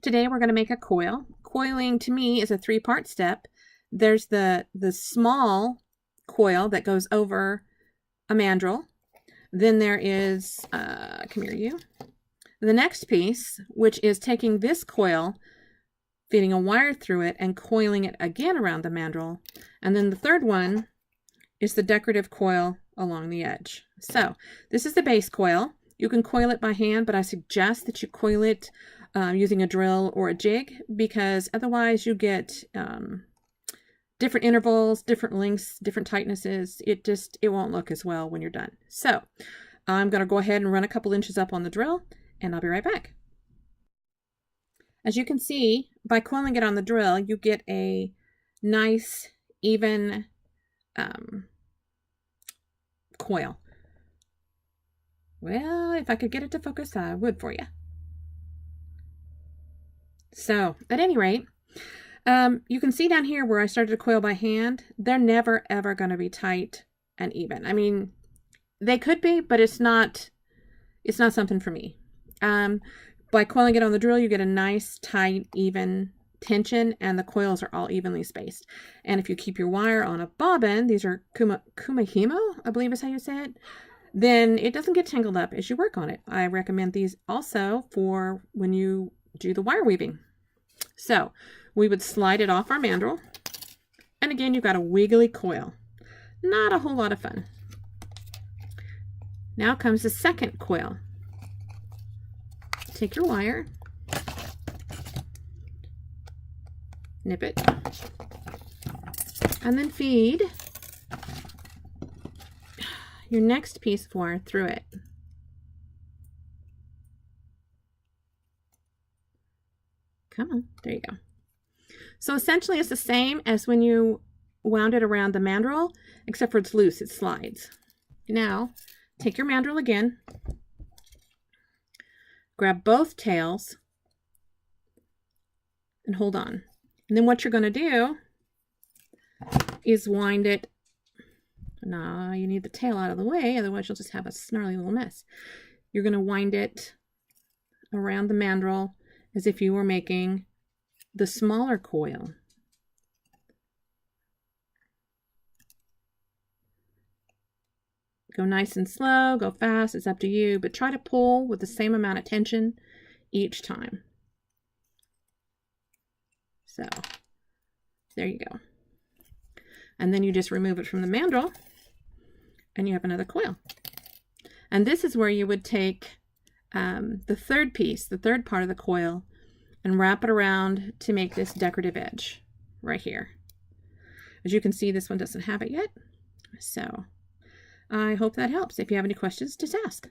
Today we're going to make a coil. Coiling to me is a three-part step. There's the small coil that goes over a mandrel. Then there is, come here you, the next piece, which is taking this coil, feeding a wire through it, and coiling it again around the mandrel. And then the third one is the decorative coil along the edge. So this is the base coil. You can coil it by hand, but I suggest that you coil it using a drill or a jig, because otherwise you get different intervals, different lengths, different tightnesses. It won't look as well when you're done. So I'm going to go ahead and run a couple inches up on the drill, and I'll be right back. As you can see, by coiling it on the drill, you get a nice, even coil. Well, if I could get it to focus, I would for you. So, at any rate, you can see down here where I started to coil by hand, they're never, ever going to be tight and even. I mean, they could be, but it's not something for me. By coiling it on the drill, you get a nice, tight, even tension, and the coils are all evenly spaced. And if you keep your wire on a bobbin, these are kumihimo, I believe is how you say it, then it doesn't get tangled up as you work on it. I recommend these also for when you do the wire weaving. So we would slide it off our mandrel, and again you've got a wiggly coil. Not a whole lot of fun. Now comes the second coil. Take your wire, nip it, and then feed your next piece of wire through it. Come on, there you go. So essentially it's the same as when you wound it around the mandrel, except for it's loose, it slides. Now, take your mandrel again, grab both tails, and hold on. And then what you're going to do is wind it. Now you need the tail out of the way, otherwise you'll just have a snarly little mess. You're going to wind it around the mandrel as if you were making the smaller coil. Go nice and slow, go fast, it's up to you, but try to pull with the same amount of tension each time. So, there you go. And then you just remove it from the mandrel, and you have another coil. And this is where you would take the third piece, the third part of the coil, and wrap it around to make this decorative edge right here. As you can see, this one doesn't have it yet. So I hope that helps. If you have any questions, just ask.